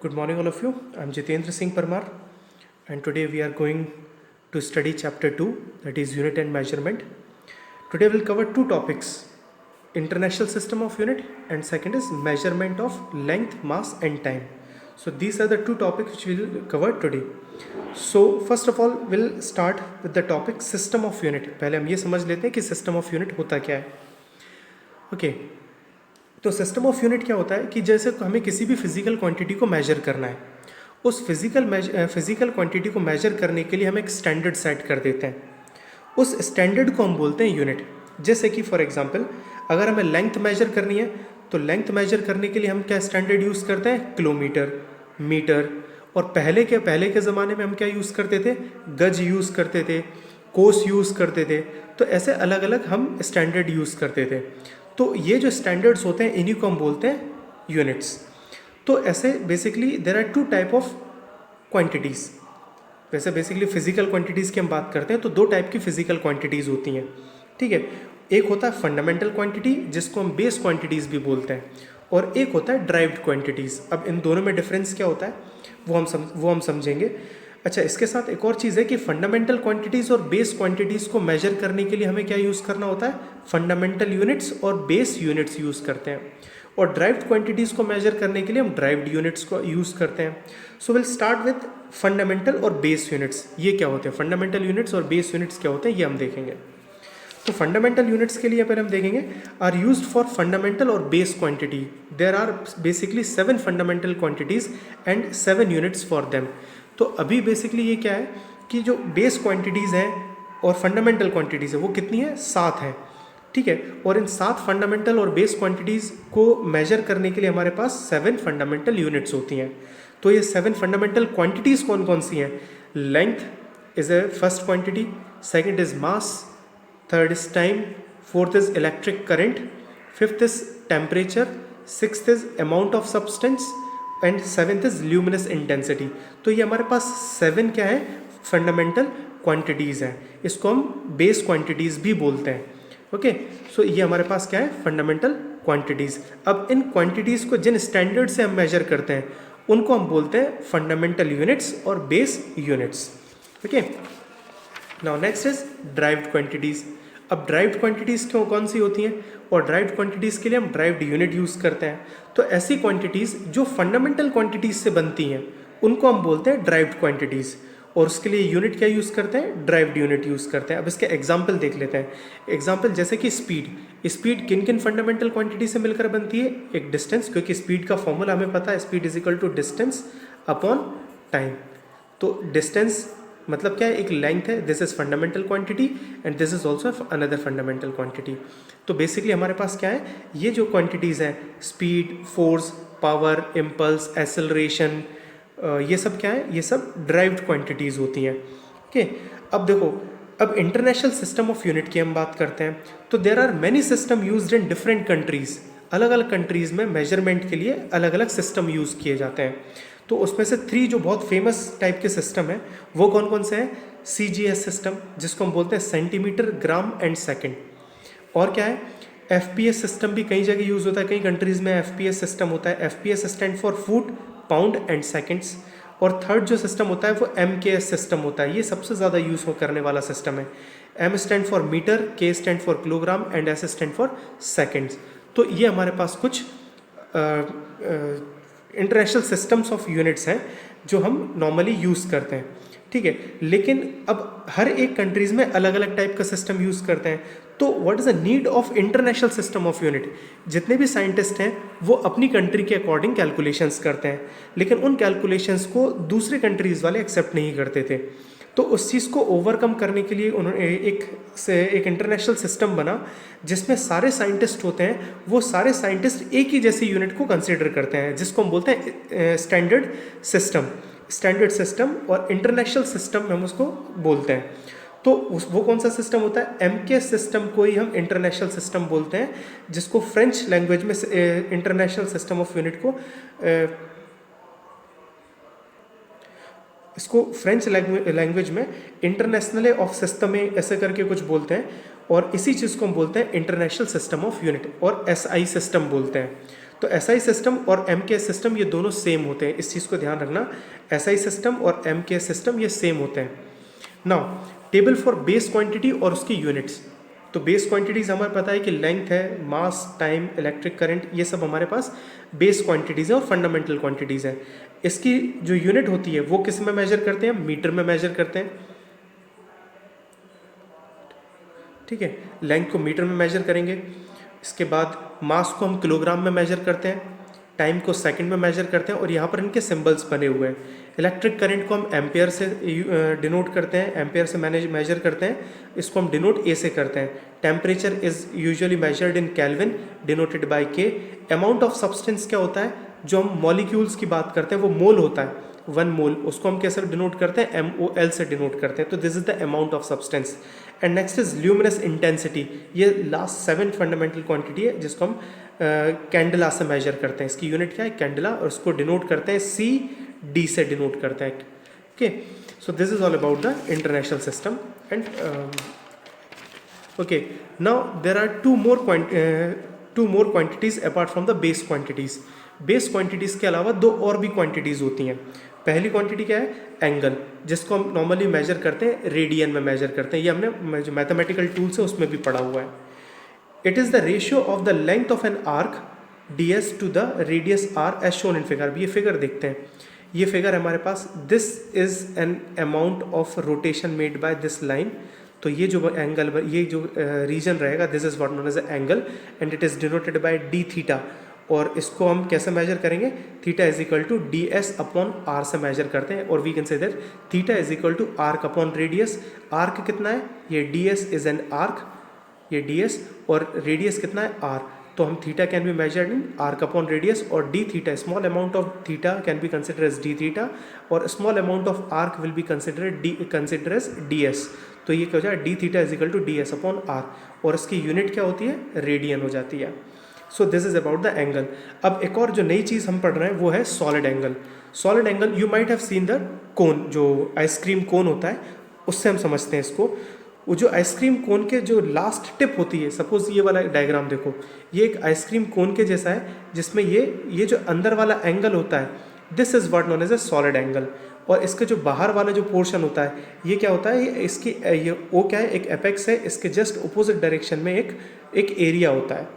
Good morning, all of you. I'm Jitendra Singh Parmar, and today we are going to study chapter 2, that is unit and measurement. Today we'll cover two topics: international system of unit, and second is measurement of length, mass, and time. So these are the two topics which we'll cover today. So first of all, we'll start with the topic system of unit. पहले हम ये समझ लेते हैं कि system of unit होता क्या है. Okay. तो सिस्टम ऑफ यूनिट क्या होता है कि जैसे हमें किसी भी फिजिकल क्वांटिटी को मेजर करना है, उस फिजिकल क्वांटिटी को मेजर करने के लिए हम एक स्टैंडर्ड सेट कर देते हैं. उस स्टैंडर्ड को हम बोलते हैं यूनिट. जैसे कि फॉर एग्जांपल अगर हमें लेंथ मेजर करनी है तो लेंथ मेजर करने के लिए हम क्या स्टैंडर्ड यूज़ करते हैं? Kilometre, metre. और पहले के ज़माने में हम क्या यूज़ करते थे? गज यूज़ करते थे, कोस यूज़ करते थे. तो ऐसे अलग अलग हम स्टैंडर्ड यूज़ करते थे. तो ये जो स्टैंडर्ड्स होते हैं इन्हीं को हम बोलते हैं यूनिट्स. तो ऐसे basically there are two type of quantities. वैसे बेसिकली फिजिकल क्वांटिटीज़ की हम बात करते हैं तो दो टाइप की फिजिकल क्वांटिटीज़ होती हैं. ठीक है, एक होता है फंडामेंटल क्वांटिटी जिसको हम बेस क्वांटिटीज़ भी बोलते हैं, और एक होता है ड्राइव्ड क्वांटिटीज़. अब इन दोनों में डिफरेंस क्या होता है वो हम समझेंगे. अच्छा, इसके साथ एक और चीज़ है कि फंडामेंटल क्वांटिटीज़ और बेस क्वांटिटीज़ को मेजर करने के लिए हमें क्या यूज़ करना होता है? फंडामेंटल यूनिट्स और बेस यूनिट्स यूज़ करते हैं. और ड्राइव्ड क्वांटिटीज़ को मेजर करने के लिए हम ड्राइव्ड यूनिट्स को यूज़ करते हैं. So will start with fundamental और बेस यूनिट्स. ये क्या होते हैं? फंडामेंटल यूनिट्स और बेस यूनिट्स क्या होते हैं ये हम देखेंगे. तो फंडामेंटल यूनिट्स के लिए पहले हम देखेंगे आर यूज्ड फॉर फंडामेंटल और base quantity. There are basically 7 fundamental quantities and 7 units for them. तो अभी बेसिकली ये क्या है कि जो बेस क्वांटिटीज़ हैं और फंडामेंटल क्वांटिटीज़ है वो कितनी है? 7 है. ठीक है, और इन 7 फंडामेंटल और बेस क्वांटिटीज़ को मेजर करने के लिए हमारे पास 7 फंडामेंटल यूनिट्स होती हैं. तो ये 7 फंडामेंटल क्वांटिटीज़ कौन कौन सी हैं? Length is a first quantity, second is mass, third is time, fourth is electric current, fifth is temperature, sixth is amount of substance and seventh is luminous intensity. तो ये हमारे पास 7 क्या है? फंडामेंटल क्वांटिटीज़ हैं. इसको हम बेस क्वांटिटीज़ भी बोलते हैं. ओके, सो ये हमारे पास क्या है? Fundamental quantities. अब इन क्वांटिटीज़ को जिन स्टैंडर्ड से हम मेजर करते हैं उनको हम बोलते हैं फंडामेंटल यूनिट्स और base units. Okay, now next is derived quantities. अब ड्राइव्ड क्वांटिटीज़ क्यों कौन सी होती हैं? और ड्राइव्ड क्वांटिटीज़ के लिए हम ड्राइव्ड यूनिट यूज़ करते हैं. तो ऐसी क्वांटिटीज़ जो फंडामेंटल क्वांटिटीज़ से बनती हैं उनको हम बोलते हैं ड्राइव्ड क्वांटिटीज़, और उसके लिए यूनिट क्या यूज़ करते हैं? ड्राइव्ड यूनिट यूज़ करते हैं. अब इसके एग्जाम्पल देख लेते हैं. एग्जाम्पल जैसे कि स्पीड किन किन फंडामेंटल क्वांटिटी से मिलकर बनती है? एक डिस्टेंस, क्योंकि स्पीड का फॉर्मूला हमें पता है, speed is equal to distance upon time. तो डिस्टेंस मतलब क्या है? एक लेंथ है. This is fundamental quantity and this is also another fundamental quantity. तो बेसिकली हमारे पास क्या है? ये जो क्वांटिटीज़ हैं, speed, force, power, impulse, acceleration, ये सब क्या है? ये सब ड्राइव्ड क्वांटिटीज़ होती हैं. ओके, अब देखो, अब इंटरनेशनल सिस्टम ऑफ यूनिट की हम बात करते हैं तो there are many system used in different countries. अलग अलग कंट्रीज़ में मेजरमेंट के लिए अलग अलग सिस्टम यूज़ किए जाते हैं. तो उसमें से 3 जो बहुत फेमस टाइप के सिस्टम है वो कौन कौन से हैं? CGS सिस्टम, जिसको हम बोलते हैं सेंटीमीटर, ग्राम एंड सेकंड. और क्या है? FPS सिस्टम भी कई जगह यूज़ होता है, कई कंट्रीज़ में FPS सिस्टम होता है. FPS stand for foot, pound and seconds. और थर्ड जो सिस्टम होता है वो MKS सिस्टम होता है. ये सबसे ज़्यादा यूज़ करने वाला सिस्टम है. M stand for metre, K stand for kilogram and S stand for seconds. तो ये हमारे पास कुछ इंटरनेशनल सिस्टम्स ऑफ यूनिट्स हैं जो हम नॉर्मली यूज़ करते हैं. ठीक है, लेकिन अब हर एक कंट्रीज़ में अलग अलग टाइप का सिस्टम यूज़ करते हैं. तो what is the need of international system of unit? जितने भी साइंटिस्ट हैं वो अपनी कंट्री के अकॉर्डिंग कैलकुलेशंस करते हैं, लेकिन उन कैलकुलेशंस को दूसरे कंट्रीज़ वाले एक्सेप्ट नहीं करते थे. तो उस चीज़ को ओवरकम करने के लिए उन्होंने एक इंटरनेशनल सिस्टम बना जिसमें सारे साइंटिस्ट होते हैं. वो सारे साइंटिस्ट एक ही जैसी यूनिट को कंसिडर करते हैं, जिसको हम बोलते हैं स्टैंडर्ड सिस्टम और इंटरनेशनल सिस्टम हम उसको बोलते हैं. तो वो कौन सा सिस्टम होता है? MKS सिस्टम को ही हम इंटरनेशनल सिस्टम बोलते हैं, जिसको फ्रेंच लैंग्वेज में इंटरनेशनल सिस्टम ऑफ यूनिट को इसको फ्रेंच लैंग्वेज में इंटरनेशनल ऑफ सिस्टम ऐसे करके कुछ बोलते हैं. और इसी चीज़ को हम बोलते हैं इंटरनेशनल सिस्टम ऑफ यूनिट, और SI सिस्टम बोलते हैं. तो SI सिस्टम और MKS सिस्टम ये दोनों सेम होते हैं, इस चीज़ को ध्यान रखना। SI सिस्टम और MKS सिस्टम ये सेम होते हैं। Now table for base quantity और उसकी यूनिट्स। तो बेस क्वांटिटीज़ हमें पता है कि लेंथ है, मास, टाइम, इलेक्ट्रिक करंट, ये सब हमारे पास बेस क्वांटिटीज़ हैं और फंडामेंटल क्वांटिटीज़ हैं। इसकी जो यूनिट होती है वो किस में मेजर करते हैं? मीटर में मेजर करते हैं, ठीक है। लेंथ को मीटर में मेजर करेंगे। इसके बाद मास को हम किलोग्राम में मेजर करते हैं, टाइम को सेकंड में मेजर करते हैं और यहाँ पर इनके सिंबल्स बने हुए हैं। इलेक्ट्रिक करंट को हम एम्पेयर से डिनोट करते हैं, एम्पेयर से मेजर करते हैं, इसको हम डिनोट ए से करते हैं। Temperature is usually measured in kelvin denoted by के। अमाउंट ऑफ सब्सटेंस क्या होता है? जो हम मॉलिक्यूल्स की बात करते हैं वो मोल होता है, 1 मोल, उसको हम कैसे डिनोट करते हैं? MOL से डिनोट करते हैं। तो this is the amount of substance. And next is luminous intensity. ये लास्ट 7 फंडामेंटल क्वांटिटी है जिसको हम कैंडला से मेजर करते हैं। इसकी यूनिट क्या है? कैंडला, और उसको डिनोट करते हैं CD से डिनोट करते हैं। Okay, so this is all about the international system. And okay, now there are two more quantities apart from the base quantities. Base quantities के अलावा 2 और भी क्वांटिटीज होती हैं। पहली क्वांटिटी क्या है? एंगल, जिसको हम नॉर्मली मेजर करते हैं रेडियन में मेजर करते हैं। ये हमने जो मैथमेटिकल टूल्स है उसमें भी पढ़ा हुआ है। It is the ratio of the length of an arc DS to the radius R as shown in figure. ये फिगर देखते हैं, ये फिगर हमारे पास, this is an amount of rotation made by this line. तो ये जो angle, ये जो रीजन रहेगा, this is what known as angle and it is denoted by d theta. और इसको हम कैसे मेजर करेंगे? Theta is equal to DS upon R से मेजर करते हैं। और we can say that theta is equal to arc upon radius. Arc कितना है? ये DS इज एन आर्क, ये DS, और रेडियस कितना है? R। तो हम theta can be measured in arc upon radius, और d theta, small amount of theta can be consider as d theta, और small amount of arc will be consider as DS। तो ये क्या हो जाएगा? d theta is equal to DS upon R, और इसकी unit क्या होती है? रेडियन हो जाती है। सो this is about the angle. अब एक और जो नई चीज़ हम पढ़ रहे हैं वो है solid angle. Solid angle, you might have seen the cone, जो आइसक्रीम कोन होता है, उससे हम समझते हैं इसको। वो जो आइसक्रीम कोन के जो लास्ट टिप होती है, सपोज ये वाला डायग्राम देखो, ये एक आइसक्रीम कोन के जैसा है, जिसमें ये जो अंदर वाला एंगल होता है, this is what known as a solid angle. और इसका जो बाहर वाला जो पोर्शन होता है, ये क्या होता है? ये वो क्या है? एक एपेक्स है, इसके जस्ट अपोजिट डायरेक्शन में एक एरिया होता है,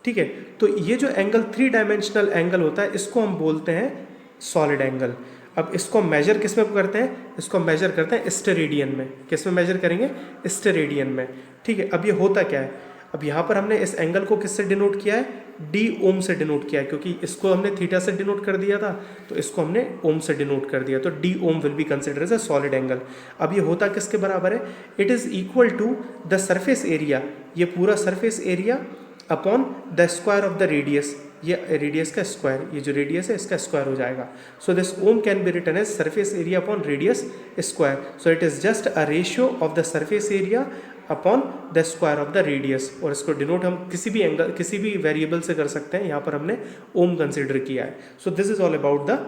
ठीक है। तो ये जो एंगल 3 डायमेंशनल एंगल होता है, इसको हम बोलते हैं सॉलिड एंगल। अब इसको मेजर किस में करते हैं? इसको मेजर करते हैं स्टेरेडियन में। किस में मेजर करेंगे? स्टेरेडियन में, ठीक है। अब ये होता क्या है? अब यहाँ पर हमने इस एंगल को किससे डिनोट किया है? d ओम से डिनोट किया है, क्योंकि इसको हमने थीटा से डिनोट कर दिया था, तो इसको हमने ओम से डिनोट कर दिया, तो d ohm will be consider as a solid angle. अब ये होता किसके बराबर है? It is equal to the surface area, ये पूरा surface area upon the square of the radius, ये रेडियस का स्क्वायर, ये जो रेडियस है इसका स्क्वायर हो जाएगा। So this ohm can be written as surface area upon radius square. So it is just a ratio of the surface area upon the square of the radius. और इसको denote हम किसी भी angle, किसी भी variable से कर सकते हैं, यहाँ पर हमने ओम कंसिडर किया है। सो this is all about the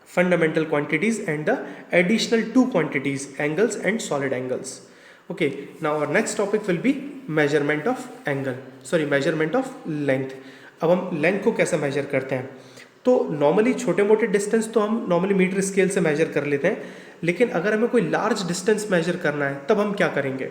fundamental quantities and the additional 2 quantities, angles and solid angles. Okay, now our next topic will be measurement of angle, sorry measurement of length. अब हम लेंथ को कैसे major करते हैं? तो normally छोटे मोटे distance तो हम नॉर्मली मीटर स्केल से मेजर कर लेते हैं, लेकिन अगर हमें कोई लार्ज डिस्टेंस मेजर करना है तब हम क्या करेंगे?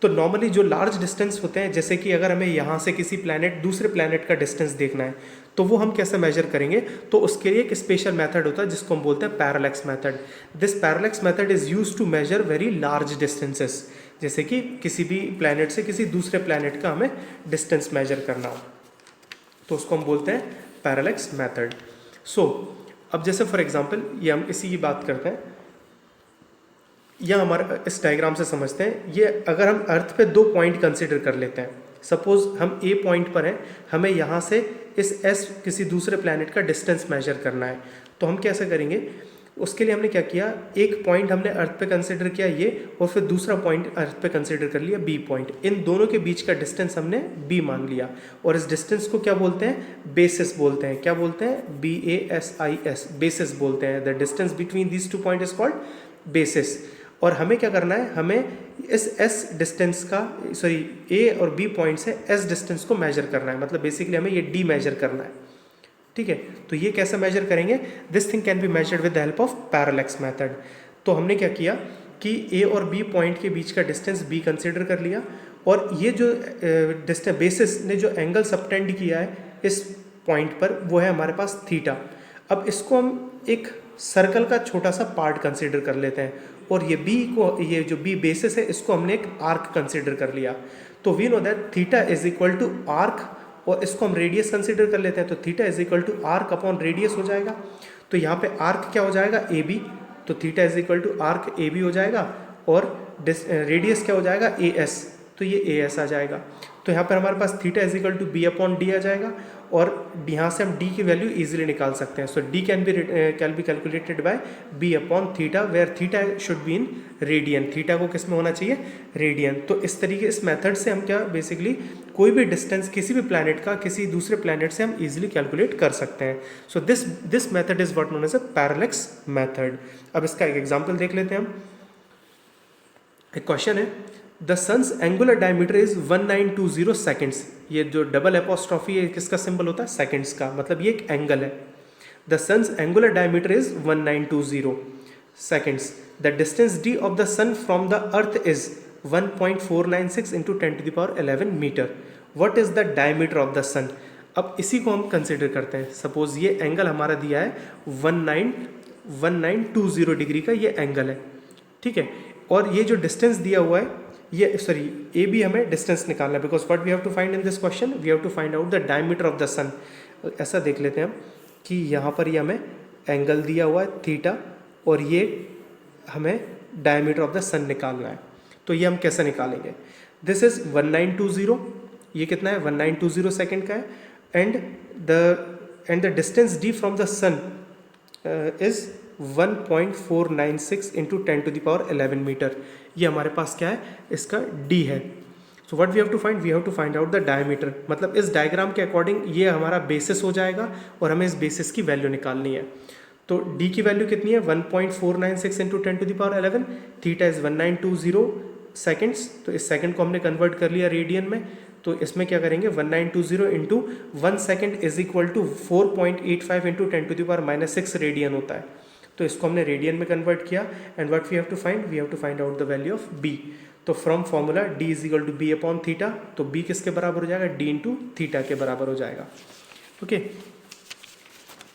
तो नॉर्मली जो लार्ज डिस्टेंस होते हैं, जैसे कि अगर हमें यहाँ से किसी प्लैनेट दूसरे प्लैनेट का डिस्टेंस देखना है, तो वो हम कैसे मेजर करेंगे? तो उसके लिए एक स्पेशल मेथड होता है जिसको हम बोलते हैं parallax method. This parallax method is used to measure very large distances, जैसे कि किसी भी प्लैनेट से किसी दूसरे प्लैनेट का हमें डिस्टेंस मेजर करना हो, तो उसको हम बोलते हैं पैरालैक्स मेथड। सो अब जैसे फॉर एग्जांपल ये हम इसी की बात करते हैं, यह हमारा इस डायग्राम से समझते हैं। ये अगर हम अर्थ पे 2 पॉइंट कंसिडर कर लेते हैं, सपोज हम A पॉइंट पर हैं, हमें यहाँ से इस S किसी दूसरे प्लैनेट का डिस्टेंस मेजर करना है, तो हम कैसे करेंगे? उसके लिए हमने क्या किया, एक पॉइंट हमने अर्थ पे कंसिडर किया ये, और फिर दूसरा पॉइंट अर्थ पे कंसिडर कर लिया B पॉइंट। इन दोनों के बीच का डिस्टेंस हमने B मान लिया, और इस डिस्टेंस को क्या बोलते हैं? बेसिस बोलते हैं। क्या बोलते हैं? BASIS, बेसिस बोलते हैं। The distance between these 2 point is called basis. और हमें क्या करना है? हमें इस S डिस्टेंस का, सॉरी A और B पॉइंट से S डिस्टेंस को मेजर करना है, मतलब बेसिकली हमें ये D मेजर करना है। ठीक है, तो ये कैसे मेजर करेंगे? This thing can be measured with the help of parallax method. तो हमने क्या किया कि ए और बी पॉइंट के बीच का डिस्टेंस बी कंसिडर कर लिया, और ये जो डिस्टेंस बेसिस ने जो एंगल सबटेंड किया है इस पॉइंट पर वो है हमारे पास थीटा। अब इसको हम एक सर्कल का छोटा सा पार्ट कंसिडर कर लेते हैं, और ये बी को, ये जो बी बेसिस है इसको हमने एक आर्क कंसिडर कर लिया। तो we know that theta is equal to arc, और इसको हम रेडियस कंसिडर कर लेते हैं, तो theta is equal to arc upon radius हो जाएगा। तो यहाँ पे आर्क क्या हो जाएगा? ए बी, तो theta is equal to arc A B हो जाएगा, और रेडियस क्या हो जाएगा? ए एस, तो ये ए एस आ जाएगा। तो यहाँ पर हमारे पास theta is equal to B upon d आ जाएगा, और यहाँ से हम डी की वैल्यू इजीली निकाल सकते हैं। So d can be calculated by b upon theta, where theta should be in radian. Theta को किस में होना चाहिए? रेडियन। तो इस तरीके, इस मेथड से हम क्या बेसिकली कोई भी डिस्टेंस किसी भी प्लैनेट का किसी दूसरे प्लैनेट से हम इजीली कैलकुलेट कर सकते हैं। So this method is what known as a parallax method. अब इसका एक एग्जाम्पल देख लेते हैं हम। एक क्वेश्चन है, the sun's angular diameter is 1920 seconds. ये जो डबल एपोस्ट्रॉफी है किसका सिंबल होता है? सेकेंड्स का, मतलब ये एक एंगल है। The sun's angular diameter is 1920 seconds. The distance d of the sun from the earth is 1.496 into 10�11 metre. What is the diameter of the sun? अब इसी को हम कंसिडर करते हैं। सपोज ये एंगल हमारा दिया है 1920 डिग्री का, ये एंगल है, ठीक है, और ये जो डिस्टेंस दिया हुआ है, ये सॉरी ए बी हमें डिस्टेंस निकालना है, because what we have to find in this question, we have to find out the diameter of the sun. ऐसा देख लेते हैं हम कि यहाँ पर ये हमें एंगल दिया हुआ है थीटा, और ये हमें डायमीटर ऑफ द सन निकालना है। तो ये हम कैसे निकालेंगे? दिस इज 1920, ये कितना है? 1920 सेकेंड का है, and the distance D from the sun is 1.496 into 10⁻11 metre. ये हमारे पास क्या है? इसका d है। So what we have to find? We have to find out the diameter. मतलब इस डायग्राम के अकॉर्डिंग ये हमारा बेसिस हो जाएगा, और हमें इस बेसिस की वैल्यू निकालनी है। तो d की वैल्यू कितनी है? 1.496 इंटू 10⁻11, थीटा इज 1920 सेकेंड्स। तो इस सेकेंड को हमने कन्वर्ट कर लिया रेडियन में, तो इसमें क्या करेंगे? 1920 into 1 second is equal to 4.85 into 10⁻6 radian होता है। तो इसको हमने रेडियन में कन्वर्ट किया, and what we have to find? We have to find out the value of b। तो from formula d is equal to B upon theta, तो b किसके बराबर हो जाएगा? d इंटू थीटा के बराबर हो जाएगा। ओके,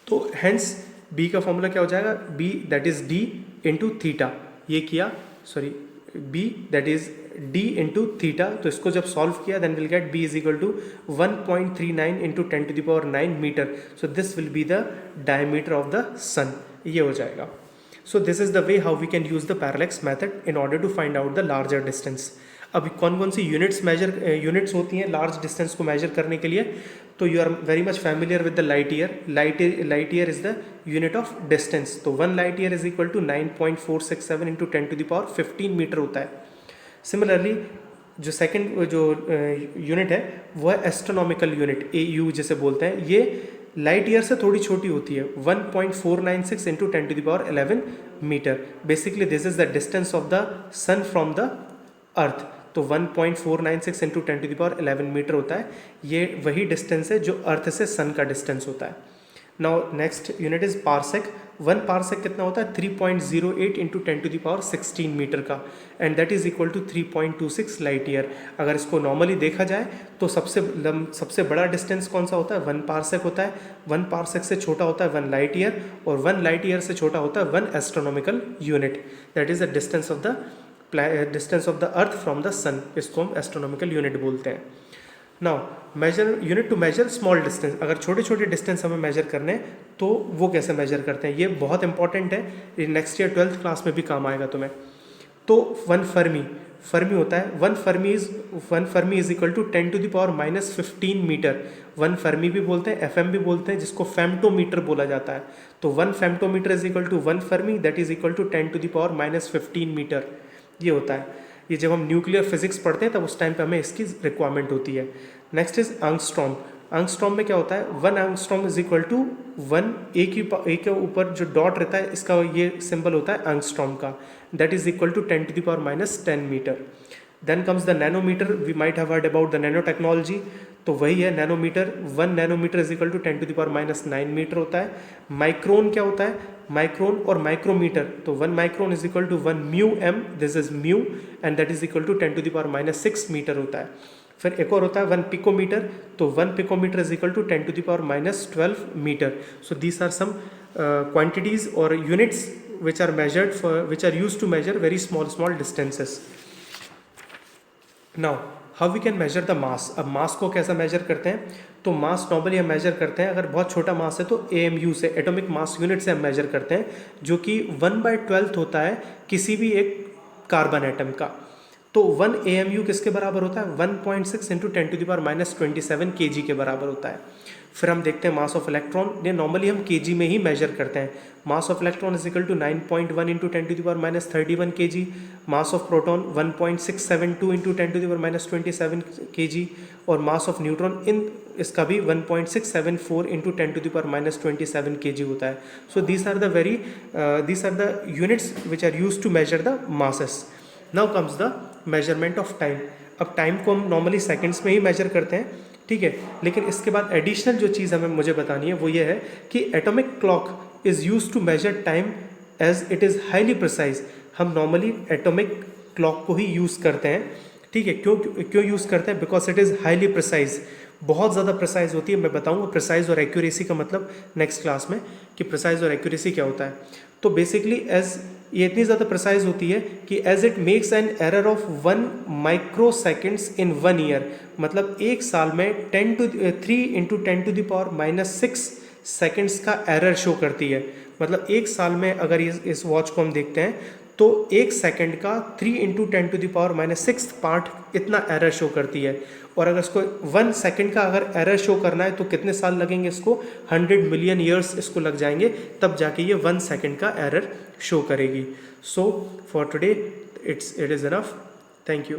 तो हेंस b का फॉर्मूला क्या हो जाएगा? b that is d into theta. ये किया, sorry b that is d into theta. तो इसको जब सॉल्व किया, then will get b is equal to 1.39 into 10⁻9 metre. So this will be the diameter of the sun. ये हो जाएगा। So this is the way how we can use the parallax method in order to find out the larger distance. अब कौन कौन सी units होती हैं large distance को major करने के लिए? तो you are very much familiar with the light year. Light year is the unit of distance. तो 1 light year is equal to 9.467 into 10⁻15 metre होता है। सिमिलरली जो सेकंड जो यूनिट है वो है एस्ट्रोनॉमिकल यूनिट, AU जिसे बोलते हैं। ये लाइट ईयर से थोड़ी छोटी होती है, 1.496 into 10⁻11 metre. Basically this is the distance of the sun from the earth. तो 1.496 इंटू 10⁻11 मीटर होता है। ये वही डिस्टेंस है जो अर्थ से सन का डिस्टेंस होता है। Now next unit is parsec. 1 parsec कितना होता है? 3.08 इंटू 10⁻16 मीटर का, and that is equal to 3.26 light year. अगर इसको नॉर्मली देखा जाए तो सबसे बड़ा डिस्टेंस कौन सा होता है? 1 पार्सेक होता है। 1 पार्सेक से छोटा होता है 1 लाइट ईयर, और 1 लाइट ईयर से छोटा होता है 1 astronomical unit. That is the distance of the earth from the sun. इसको हम एस्ट्रोनॉमिकल यूनिट बोलते हैं। Now unit to measure small distance. अगर छोटे छोटे डिस्टेंस हमें मेजर करने हैं तो वो कैसे मेजर करते हैं? ये बहुत इंपॉर्टेंट है, ये नेक्स्ट ईयर 12th क्लास में भी काम आएगा तुम्हें। तो 1 फर्मी होता है। 1 fermi is equal to 10⁻⁻15 metre. 1 fermi भी बोलते हैं, FM भी बोलते हैं, जिसको फेम्टोमीटर बोला जाता है। तो 1 femtometre is equal to 1 fermi, that is equal to 10⁻⁻15 metre. ये होता है। ये जब हम न्यूक्लियर फिजिक्स पढ़ते हैं तब उस टाइम पे हमें इसकी रिक्वायरमेंट होती है। Next is angstrom. एंगस्ट्रॉम में क्या होता है? 1 एंगस्ट्रॉम इज इक्वल टू 1 ए के ऊपर जो डॉट रहता है इसका ये सिंबल होता है एंगस्ट्रॉम का, that is equal to 10⁻⁻10 metre. Then comes the nanometre. We might have heard about the nano technology. तो वही है nanometre, 1 nanometre is equal to 10⁻⁹ metre होता है। माइक्रोन क्या होता है, माइक्रोन और माइक्रोमीटर, तो 1 micron is equal to 1 mu M, this is mu and that is equal to 10⁻⁶ metre होता है। फिर एक और होता है 1 पिकोमीटर, तो 1 picometre is equal to 10⁻12 metre. So these are some quantities और units which are measured for, which are used to measure very small distances. Now how we can measure the mass? अब मास को कैसा major करते हैं, तो मास normally हम major करते हैं, अगर बहुत छोटा मास है तो AMU से, एटॉमिक मास यूनिट से हम मेजर करते हैं, जो कि 1/12 होता है किसी भी एक कार्बन एटम का। तो 1 AMU किसके बराबर होता है, 1.6 इंटू 10⁻27 kg के बराबर होता है। फिर हम देखते हैं मास ऑफ इलेक्ट्रॉन, ये नॉर्मली हम kg में ही मेजर करते हैं। Mass of electron is equal to 9.1 into 10⁻31 kg, mass of proton 1.672 into 10⁻27 kg, और मास ऑफ न्यूट्रॉन इन इसका भी 1.674 इंटू 10⁻27 kg होता है। So these are the units which are use to measure the masses. Now comes the measurement of time. अब टाइम को हम normally seconds में ही मेजर करते हैं, ठीक है, लेकिन इसके बाद एडिशनल जो चीज़ हमें मुझे बतानी है वो ये है कि atomic clock is use to measure time as it is highly precise. हम नॉर्मली एटॉमिक क्लॉक को ही यूज़ करते हैं, ठीक है, क्यों यूज़ करते हैं, because it is highly precise, बहुत ज़्यादा प्रिसाइज होती है। मैं बताऊंगा प्रिसाइज और एक्यूरेसी का मतलब नेक्स्ट क्लास में कि प्रिसाइज और एक्यूरेसी क्या होता है। तो बेसिकली एज ये इतनी ज़्यादा प्रिसाइज होती है कि as it makes an error of 1 micro seconds in 1 year, मतलब एक साल में 3 इंटू 10⁻⁶ सेकेंड्स का एरर शो करती है। मतलब एक साल में अगर इस वॉच को हम देखते हैं तो एक सेकंड का 3 इंटू 10⁻⁶ पार्ट इतना एरर शो करती है। और अगर इसको 1 सेकंड का अगर एरर शो करना है तो कितने साल लगेंगे इसको, 100 मिलियन ईयर्स इसको लग जाएंगे, तब जाके ये 1 सेकंड का एरर शो करेगी। So for today it is enough. Thank you.